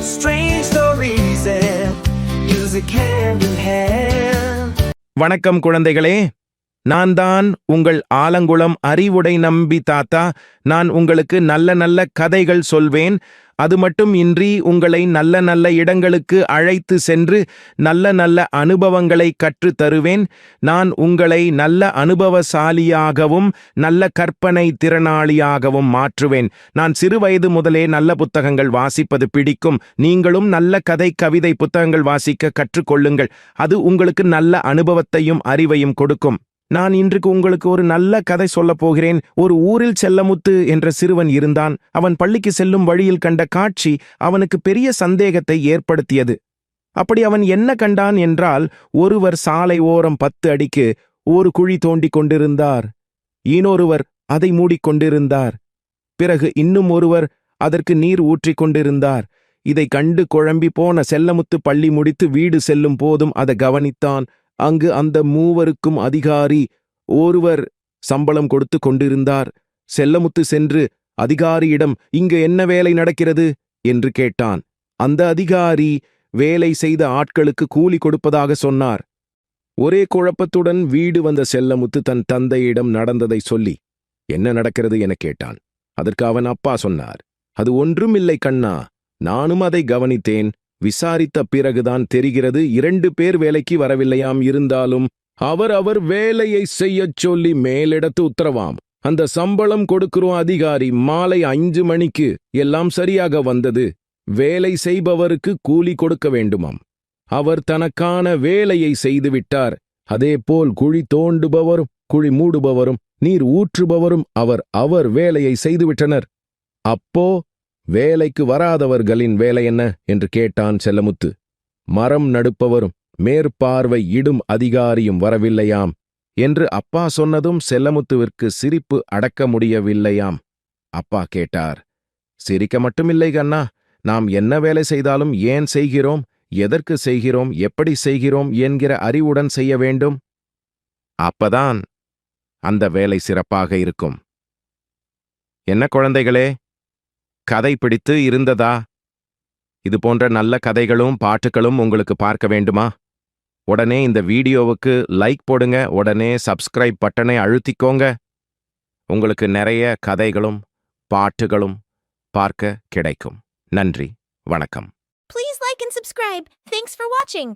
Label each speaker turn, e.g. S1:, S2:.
S1: Strange stories and music hand in hand.
S2: வணக்கம் குழந்தைகளே, நான் தான் உங்கள் ஆலங்குளம் அறிவுடை நம்பி தாத்தா. நான் உங்களுக்கு நல்ல நல்ல கதைகள் சொல்வேன். அது மட்டும் இன்றி உங்களை நல்ல நல்ல இடங்களுக்கு அழைத்து சென்று நல்ல நல்ல அனுபவங்களை கற்றுத் தருவேன். நான் உங்களை நல்ல அனுபவசாலியாகவும் நல்ல கற்பனை திறனாளியாகவும் மாற்றுவேன். நான் சிறுவயது முதலே நல்ல புத்தகங்கள் வாசிப்பது பிடிக்கும். நீங்களும் நல்ல கதை கவிதை புத்தகங்கள் வாசிக்க கற்றுக்கொள்ளுங்கள். அது உங்களுக்கு நல்ல அனுபவத்தையும் அறிவையும் கொடுக்கும். நான் இன்றைக்கு உங்களுக்கு ஒரு நல்ல கதை சொல்லப் போகிறேன். ஒரு ஊரில் செல்லமுத்து என்ற சிறுவன் இருந்தான். அவன் பள்ளிக்கு செல்லும் வழியில் கண்ட காட்சி அவனுக்கு பெரிய சந்தேகத்தை ஏற்படுத்தியது. அப்படி அவன் என்ன கண்டான் என்றால், ஒருவர் சாலை ஓரம் 10 அடிக்கு ஒரு குழி தோண்டிக் கொண்டிருந்தார். இன்னொருவர் அதை மூடிக்கொண்டிருந்தார். பிறகு இன்னும் ஒருவர் அதற்கு நீர் ஊற்றிக் கொண்டிருந்தார். இதை கண்டு குழம்பி போன செல்லமுத்து பள்ளி முடித்து வீடு செல்லும் போதும் அதை கவனித்தான். அங்கு அந்த மூவருக்கும் அதிகாரி ஒருவர் சம்பளம் கொடுத்து கொண்டிருந்தார். செல்லமுத்து சென்று அதிகாரியிடம், இங்கு என்ன வேலை நடக்கிறது என்று கேட்டான். அந்த அதிகாரி வேலை செய்த ஆட்களுக்கு கூலி கொடுப்பதாக சொன்னார். ஒரே குழப்பத்துடன் வீடு வந்த செல்லமுத்து தன் தந்தையிடம் நடந்ததை சொல்லி, என்ன நடக்கிறது என கேட்டான். அதற்கு அவன் அப்பா சொன்னார், அது ஒன்றுமில்லை கண்ணா, நானும் அதை கவனித்தேன். விசாரித்த பிறகுதான் தெரிகிறது 2 பேர் வேலைக்கு வரவில்லையாம். இருந்தாலும் அவர் வேலையை செய்யச் சொல்லி மேலிடத்து உத்தரவாம். அந்த சம்பளம் கொடுக்கிறோம் அதிகாரி மாலை 5 மணிக்கு எல்லாம் சரியாக வந்தது. வேலை செய்பவருக்கு கூலி கொடுக்க வேண்டுமாம். அவர் தனக்கான வேலையை செய்துவிட்டார். அதேபோல் குழி தோண்டுபவரும் குழி மூடுபவரும் நீர் ஊற்றுபவரும் அவர் வேலையை செய்துவிட்டனர். அப்போ வேலைக்கு வராதவர்களின் வேலை என்ன என்று கேட்டான் செல்லமுத்து. மரம் நடுப்பவரும் மேற்பார்வை இடும் அதிகாரியும் வரவில்லையாம் என்று அப்பா சொன்னதும் செல்லமுத்துவிற்கு சிரிப்பு அடக்க முடியவில்லையாம். அப்பா கேட்டார், சிரிக்க மட்டுமில்லை கண்ணா, நாம் என்ன வேலை செய்தாலும் ஏன் செய்கிறோம், எதற்கு செய்கிறோம், எப்படி செய்கிறோம் என்கிற அறிவுடன் செய்ய வேண்டும். அப்பதான் அந்த வேலை சிறப்பாக இருக்கும். என்ன குழந்தைகளே, கதை பிடித்து இருந்ததா? இது போன்ற நல்ல கதைகளும் பாட்டுகளும் உங்களுக்கு பார்க்க வேண்டுமா? உடனே இந்த வீடியோவுக்கு லைக் போடுங்க. உடனே சப்ஸ்கிரைப் பட்டனை அழுத்திக்கோங்க. உங்களுக்கு நிறைய கதைகளும் பாட்டுகளும் பார்க்க கிடைக்கும். நன்றி, வணக்கம்.
S3: Please like and subscribe. Thanks for watching.